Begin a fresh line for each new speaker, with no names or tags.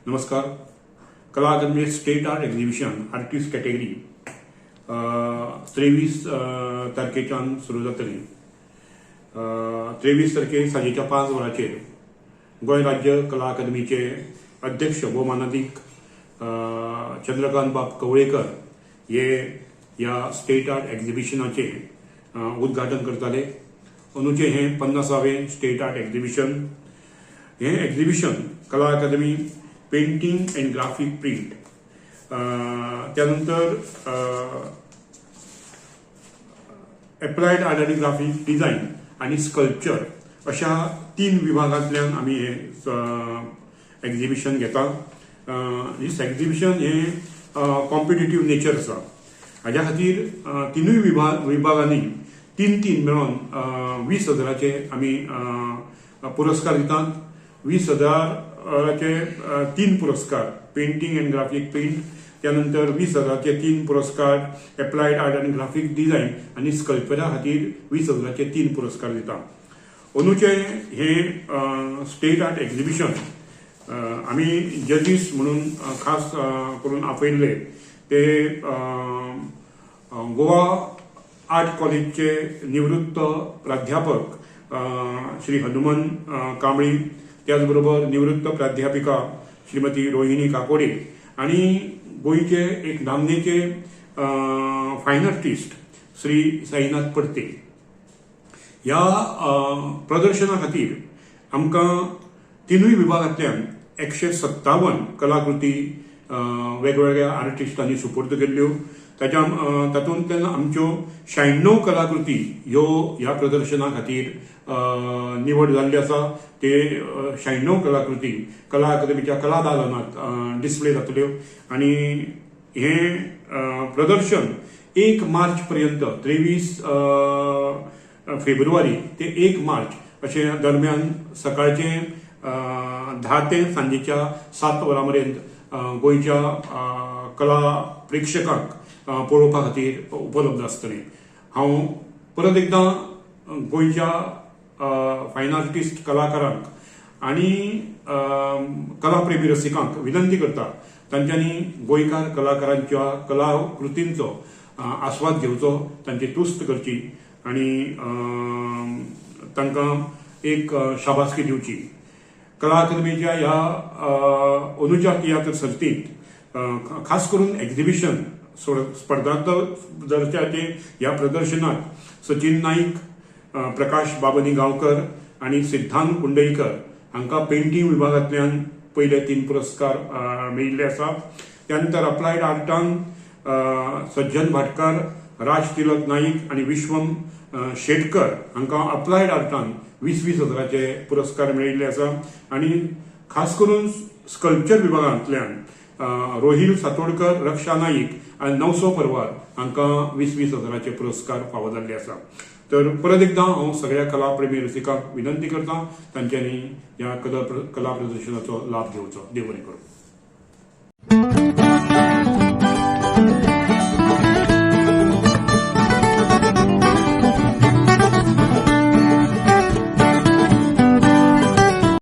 नमस्कार. Kala Academy state art exhibition artist category 23 तारखेच्यान सुरू जातली. 23 तारखेक सांजेच्या 5 वरांचेर गोंय राज्य कला अकादमीचे अध्यक्ष भौमानाधिक चंद्रकांत बाब कवळेकर हे ह्या स्टेट आर्ट एक्झिबिशनाचे उद्घाटन करतले. अंदूचे हे 50वें स्टेट आर्ट एक्झिबिशन. हे एक्झिबिशन कला अकादमी पेंटिंग अँड ग्राफिक प्रिंट, त्यानंतर एप्लायड आर्ट आणि ग्राफिक डिझाईन आणि स्कल्पचर अशा 3 विभागांतल्यान आमी हे एक्झिबिशन घेता. दिस एक्झिबिशन हे कॉम्पिटिटिव्ह नेचर आसा. हाज्या खातीर 3 विभागांनी 3 मेळोन 20,000चे आमी पुरस्कार दितात. 20,000चे 3 पुरस्कार पेंटिंग अँड ग्राफिक प्रिंट, त्यानंतर 20,000चे 3 पुरस्कार एप्लायड आर्ट आणि ग्राफिक डिझाईन आणि स्कल्पचरा खातीर 20,000चे 3 पुरस्कार दिता. अंदूचे हे स्टेट आर्ट एक्झिबिशन आमी जजीस म्हणून खास करून आपयल्ले ते गोवा आर्ट कॉलेजचे निवृत्त प्राध्यापक श्री हनुमन कांबळी, त्याचबरोबर निवृत्त प्राध्यापिका श्रीमती रोहिणी काकोडे आणि गोंयचे एक नामनेचे फायन आर्टिस्ट श्री साईनाथ पडते. ह्या प्रदर्शना खातीर आमकां 3 विभागांतल्यान 157 कलाकृती वेगवेगळ्या आर्टिस्टांनी सुपूर्द केल्ल्यो. तातूंतल्यान आमच्यो 96 कलाकृती ह्यो ह्या प्रदर्शना खातीर निवड जाल्ल्यो आसा. ते 96 कलाकृती कला अकादमीच्या कला दालनात डिस्प्ले जातल्यो आणि हे प्रदर्शन 1 मार्च पर्यंत 23 फेब्रुवारी ते 1 मार्च अशे दरम्यान सकाळचे 10 ते सांजेच्या 7 वरां पर्यंत गोंयच्या कला प्रेक्षकांक पळोवपा खातीर उपलब्ध आसतले. हांव परत एकदां गोंयच्या फायन आर्टिस्ट कलाकारांक आणि कलाप्रेमी रसिकांक विनंती करता तांच्यांनी गोंयकार कलाकारांच्या कलाकृतींचो आस्वाद घेवचो, तांची तुस्त करची आणि तांकां एक शाबासकी दिवची. कला अकादमीच्या ह्या अंदूच्या तियात्र सर्तींत खास करून एक्झिबिशन स्पर्धात्मक दर्जाचे ह्या प्रदर्शनात सचिन नाईक, प्रकाश बाबनी गांवकर आणि सिद्धांत कुंडईकर हांकां पेंटिंग विभागांतल्यान पयले 3 पुरस्कार मेळिल्ले आसा. त्यानंतर अप्लायड आर्टान सज्जन भाटकार, राज तिलक नाईक आणि विश्वम शेटकर हांकां अप्लायड आर्टान 20,000चे पुरस्कार मेळिल्ले आसा. आणि खास करून स्कल्पचर विभागांतल्यान रोहिल सातोडकर, रक्षा नाईक आणि नवसो परवार हांकां 20,000चे पुरस्कार फावो जाल्ले आसा. तर परत एकदां हांव सगळ्या कलाप्रेमी रसिकांक विनंती करतां तांच्यांनी ह्या कला प्रदर्शनाचो लाभ घेवचो. देव बरें करूं.